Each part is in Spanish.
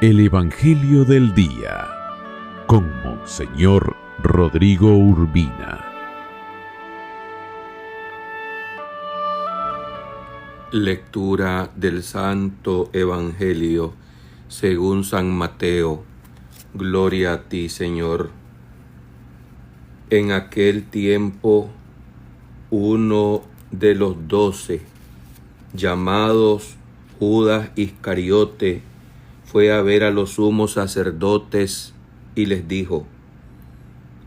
El Evangelio del Día con Monseñor Rodrigo Urbina. Lectura del Santo Evangelio según San Mateo. Gloria a ti, Señor. En aquel tiempo, uno de los 12, llamados Judas Iscariote, fue a ver a los sumos sacerdotes y les dijo: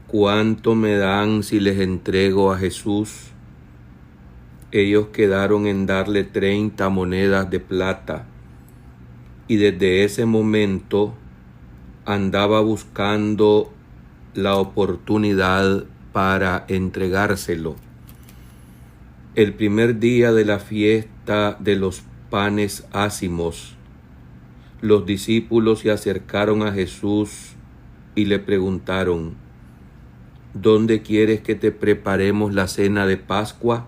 ¿cuánto me dan si les entrego a Jesús? Ellos quedaron en darle 30 monedas de plata, y desde ese momento andaba buscando la oportunidad para entregárselo. El primer día de la fiesta de los panes ácimos, los discípulos se acercaron a Jesús y le preguntaron: ¿dónde quieres que te preparemos la cena de Pascua?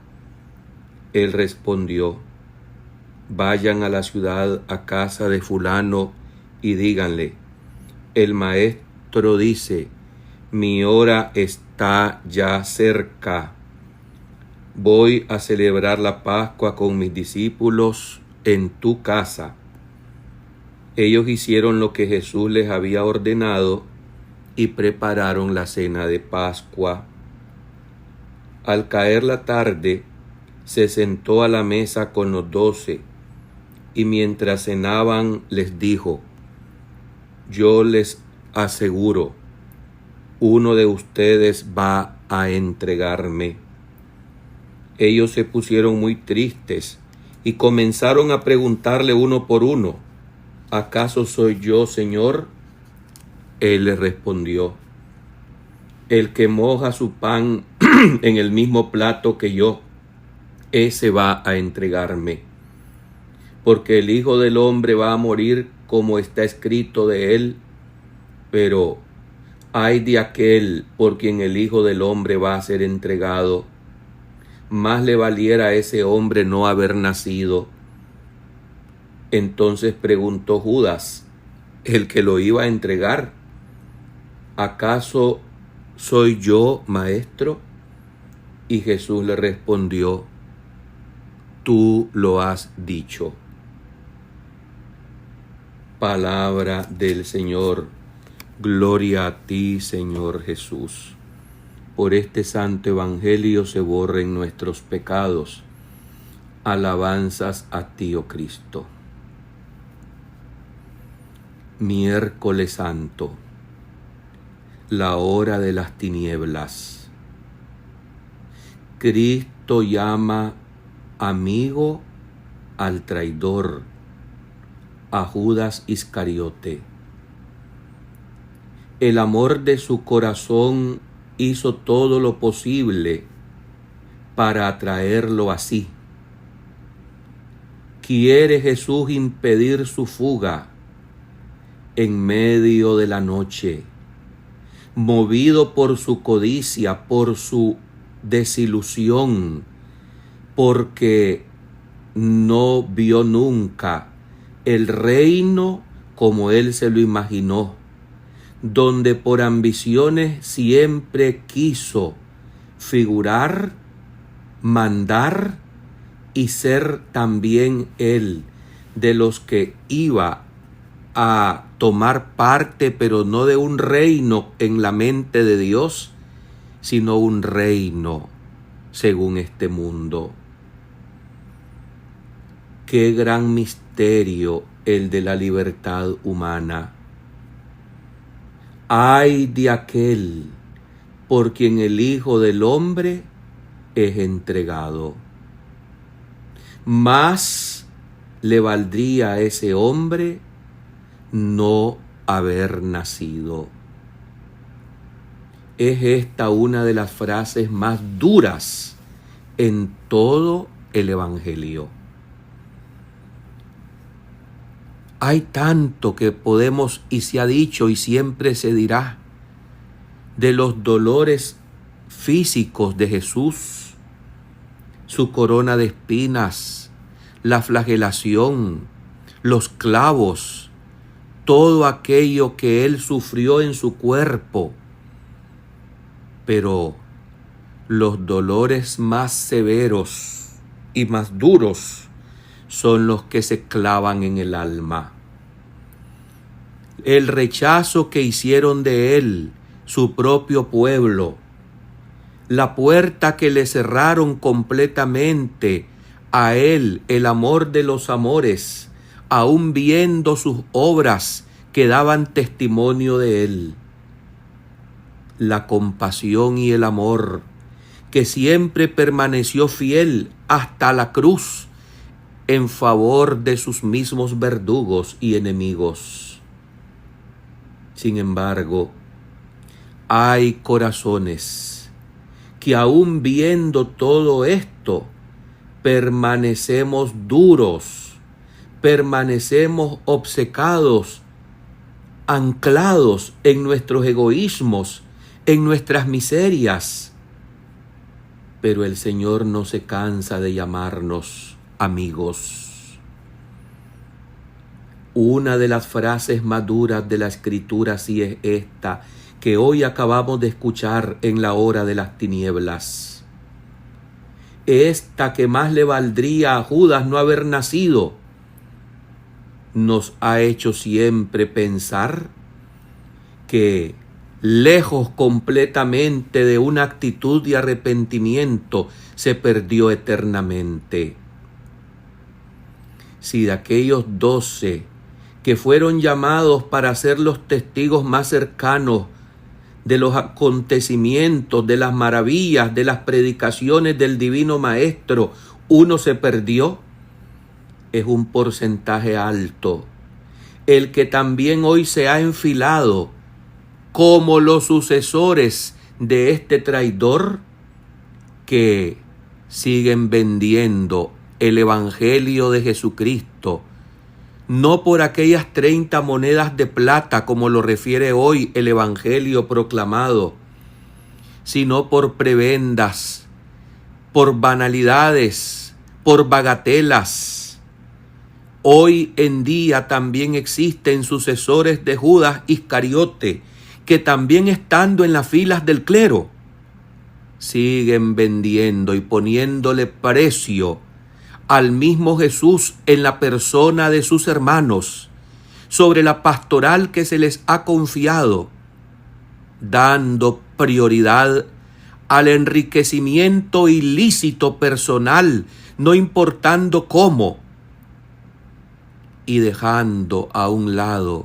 Él respondió: vayan a la ciudad, a casa de fulano, y díganle: el maestro dice, mi hora está ya cerca. Voy a celebrar la Pascua con mis discípulos en tu casa. Ellos hicieron lo que Jesús les había ordenado y prepararon la cena de Pascua. Al caer la tarde, se sentó a la mesa con los 12, y mientras cenaban les dijo: yo les aseguro, uno de ustedes va a entregarme. Ellos se pusieron muy tristes y comenzaron a preguntarle uno por uno: ¿acaso soy yo, Señor? Él les respondió: el que moja su pan en el mismo plato que yo, ese va a entregarme. Porque el Hijo del Hombre va a morir como está escrito de él, pero ay de aquel por quien el Hijo del Hombre va a ser entregado. Más le valiera a ese hombre no haber nacido. Entonces preguntó Judas, el que lo iba a entregar: ¿acaso soy yo, maestro? Y Jesús le respondió: tú lo has dicho. Palabra del Señor. Gloria a ti, Señor Jesús. Por este santo evangelio se borren nuestros pecados. Alabanzas a ti, oh Cristo. Miércoles Santo, la hora de las tinieblas. Cristo llama amigo al traidor, a Judas Iscariote. El amor de su corazón hizo todo lo posible para atraerlo así. ¿Quiere Jesús impedir su fuga? En medio de la noche, movido por su codicia, por su desilusión, porque no vio nunca el reino como él se lo imaginó, donde por ambiciones siempre quiso figurar, mandar y ser también él de los que iba a tomar parte, pero no de un reino en la mente de Dios, sino un reino según este mundo. Qué gran misterio el de la libertad humana. Ay de aquel por quien el Hijo del Hombre es entregado. Más le valdría a ese hombre no haber nacido. Es esta una de las frases más duras en todo el Evangelio. Hay tanto que podemos y se ha dicho y siempre se dirá de los dolores físicos de Jesús, su corona de espinas, la flagelación, los clavos, todo aquello que Él sufrió en su cuerpo, pero los dolores más severos y más duros son los que se clavan en el alma. El rechazo que hicieron de Él, su propio pueblo, la puerta que le cerraron completamente a Él, el amor de los amores, aún viendo sus obras que daban testimonio de Él. La compasión y el amor que siempre permaneció fiel hasta la cruz en favor de sus mismos verdugos y enemigos. Sin embargo, hay corazones que aún viendo todo esto, permanecemos duros, permanecemos obcecados, anclados en nuestros egoísmos, en nuestras miserias. Pero el Señor no se cansa de llamarnos amigos. Una de las frases más duras de la Escritura sí es esta, que hoy acabamos de escuchar en la hora de las tinieblas. Esta que más le valdría a Judas no haber nacido, nos ha hecho siempre pensar que lejos completamente de una actitud de arrepentimiento, se perdió eternamente. Si de aquellos 12 que fueron llamados para ser los testigos más cercanos de los acontecimientos, de las maravillas, de las predicaciones del Divino Maestro, uno se perdió, es un porcentaje alto. El que también hoy se ha enfilado como los sucesores de este traidor, que siguen vendiendo el Evangelio de Jesucristo, no por aquellas 30 monedas de plata como lo refiere hoy el Evangelio proclamado, sino por prebendas, por banalidades, por bagatelas. Hoy en día también existen sucesores de Judas Iscariote, que también estando en las filas del clero, siguen vendiendo y poniéndole precio al mismo Jesús en la persona de sus hermanos, sobre la pastoral que se les ha confiado, dando prioridad al enriquecimiento ilícito personal, no importando cómo, y dejando a un lado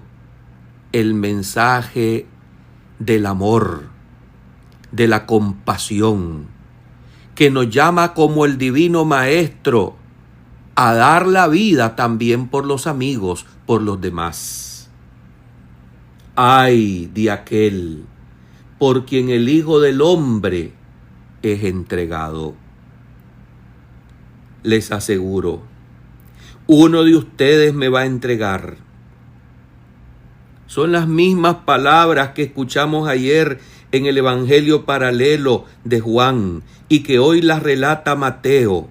el mensaje del amor, de la compasión, que nos llama como el Divino Maestro a dar la vida también por los amigos, por los demás. Ay de aquel por quien el Hijo del Hombre es entregado. Les aseguro, uno de ustedes me va a entregar. Son las mismas palabras que escuchamos ayer en el Evangelio paralelo de Juan y que hoy las relata Mateo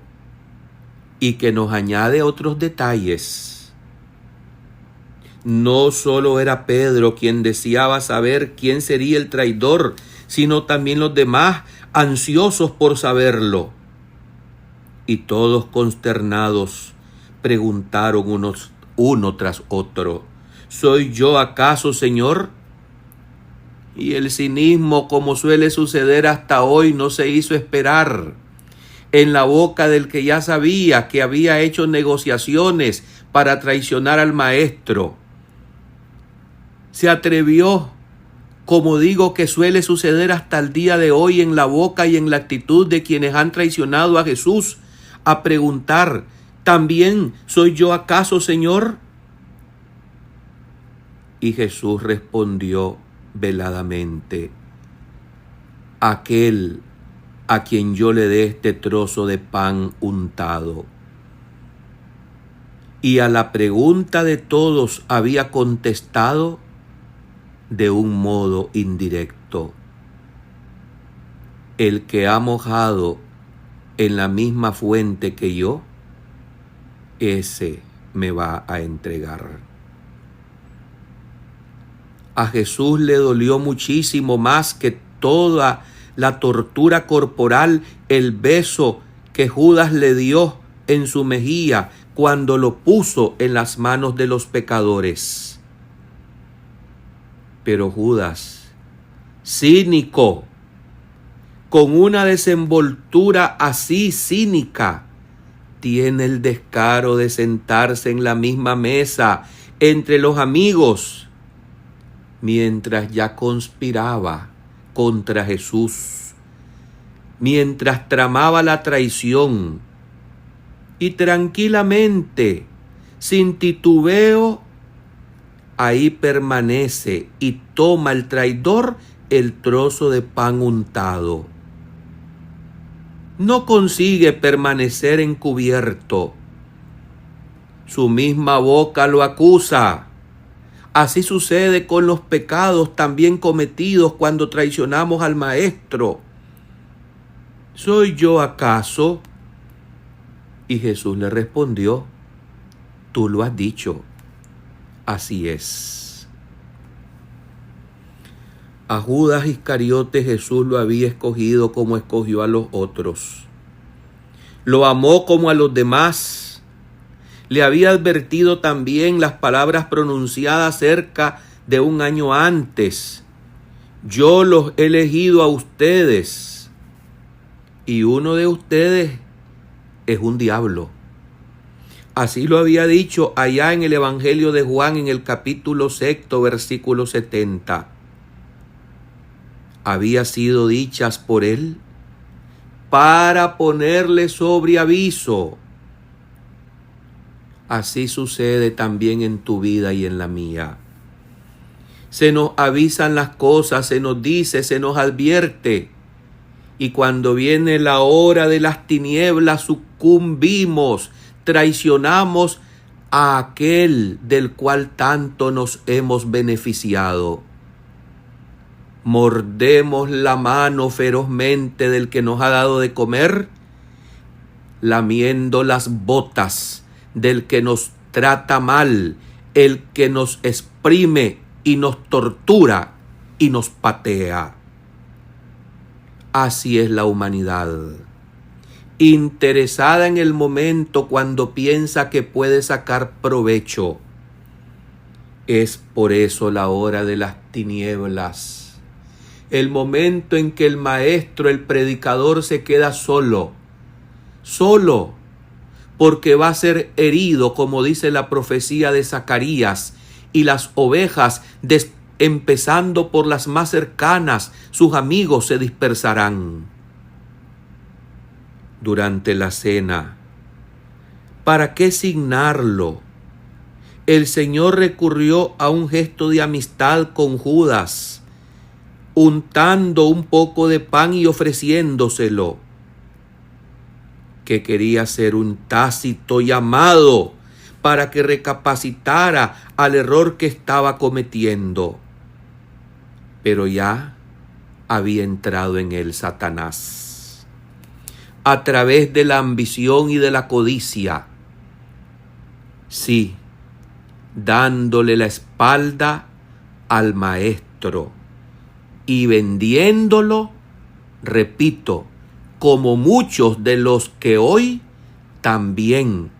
y que nos añade otros detalles. No solo era Pedro quien deseaba saber quién sería el traidor, sino también los demás ansiosos por saberlo. Y todos consternados preguntaron uno tras otro: ¿soy yo acaso, Señor? Y el cinismo, como suele suceder hasta hoy, no se hizo esperar. En la boca del que ya sabía que había hecho negociaciones para traicionar al Maestro, se atrevió, como digo que suele suceder hasta el día de hoy en la boca y en la actitud de quienes han traicionado a Jesús, a preguntar: ¿también soy yo acaso, Señor? Y Jesús respondió veladamente: aquel a quien yo le dé este trozo de pan untado. Y a la pregunta de todos había contestado de un modo indirecto: el que ha mojado en la misma fuente que yo, ese me va a entregar. A Jesús le dolió muchísimo más que toda la tortura corporal el beso que Judas le dio en su mejilla cuando lo puso en las manos de los pecadores. Pero Judas, cínico, con una desenvoltura así cínica, tiene el descaro de sentarse en la misma mesa entre los amigos, mientras ya conspiraba contra Jesús, mientras tramaba la traición, y tranquilamente, sin titubeo, ahí permanece y toma el traidor el trozo de pan untado. No consigue permanecer encubierto. Su misma boca lo acusa. Así sucede con los pecados también cometidos cuando traicionamos al Maestro. ¿Soy yo acaso? Y Jesús le respondió, tú lo has dicho, así es. A Judas Iscariote Jesús lo había escogido como escogió a los otros. Lo amó como a los demás. Le había advertido también las palabras pronunciadas cerca de un año antes. Yo los he elegido a ustedes y uno de ustedes es un diablo. Así lo había dicho allá en el Evangelio de Juan en el capítulo 6, versículo 70. Había sido dichas por él para ponerle sobre aviso. Así sucede también en tu vida y en la mía. Se nos avisan las cosas, se nos dice, se nos advierte. Y cuando viene la hora de las tinieblas, sucumbimos, traicionamos a aquel del cual tanto nos hemos beneficiado. Mordemos la mano ferozmente del que nos ha dado de comer, lamiendo las botas del que nos trata mal, el que nos exprime y nos tortura y nos patea. Así es la humanidad, interesada en el momento cuando piensa que puede sacar provecho. Es por eso la hora de las tinieblas, el momento en que el maestro, el predicador se queda solo, porque va a ser herido, como dice la profecía de Zacarías, y las ovejas, empezando por las más cercanas, sus amigos se dispersarán. Durante la cena, ¿para qué signarlo? El Señor recurrió a un gesto de amistad con Judas, untando un poco de pan y ofreciéndoselo, que quería ser un tácito llamado para que recapacitara al error que estaba cometiendo. Pero ya había entrado en él Satanás, a través de la ambición y de la codicia. Sí, dándole la espalda al maestro y vendiéndolo, repito, como muchos de los que hoy también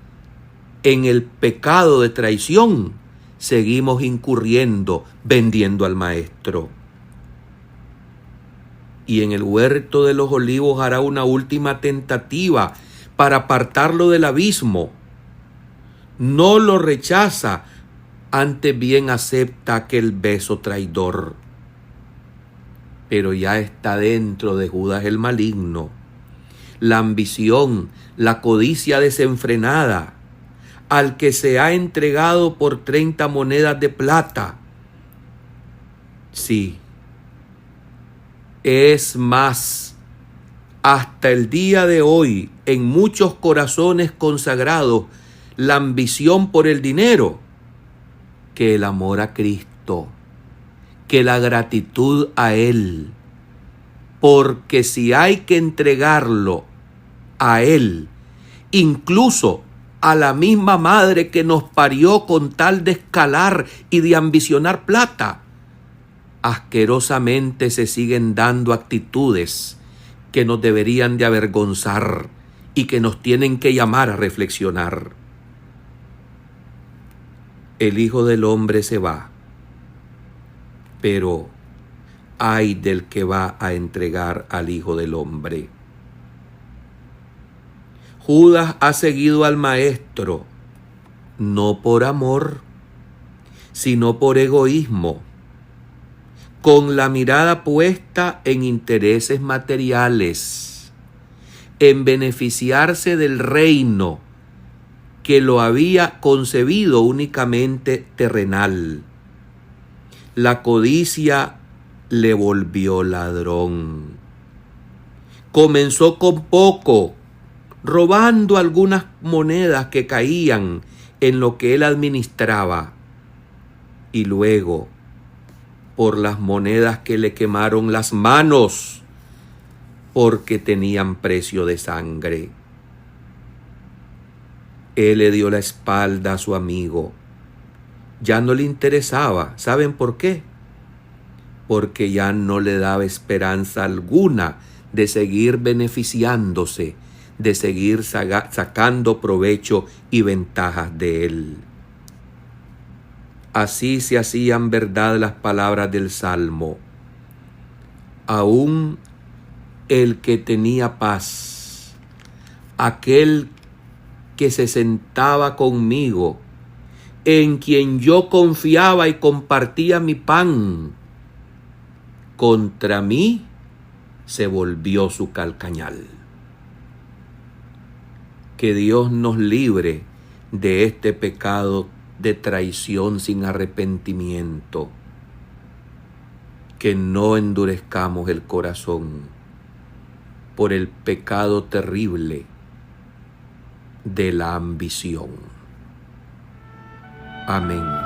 en el pecado de traición seguimos incurriendo, vendiendo al maestro. Y en el huerto de los olivos hará una última tentativa para apartarlo del abismo. No lo rechaza, antes bien acepta aquel beso traidor. Pero ya está dentro de Judas el maligno la ambición, la codicia desenfrenada, al que se ha entregado por 30 monedas de plata. Sí, es más, hasta el día de hoy, en muchos corazones consagrados, la ambición por el dinero, que el amor a Cristo, que la gratitud a Él. Porque si hay que entregarlo a Él, incluso a la misma madre que nos parió con tal de escalar y de ambicionar plata, asquerosamente se siguen dando actitudes que nos deberían de avergonzar y que nos tienen que llamar a reflexionar. El Hijo del Hombre se va, pero ay del que va a entregar al Hijo del Hombre. Judas ha seguido al Maestro, no por amor, sino por egoísmo, con la mirada puesta en intereses materiales, en beneficiarse del reino que lo había concebido únicamente terrenal. La codicia le volvió ladrón. Comenzó con poco, robando algunas monedas que caían en lo que él administraba, y luego, por las monedas que le quemaron las manos, porque tenían precio de sangre. Él le dio la espalda a su amigo. Ya no le interesaba. ¿Saben por qué? Porque ya no le daba esperanza alguna de seguir beneficiándose, de seguir sacando provecho y ventajas de él. Así se hacían verdad las palabras del Salmo. Aún el que tenía paz, aquel que se sentaba conmigo, en quien yo confiaba y compartía mi pan, contra mí se volvió su calcañal. Que Dios nos libre de este pecado de traición sin arrepentimiento. Que no endurezcamos el corazón por el pecado terrible de la ambición. Amén.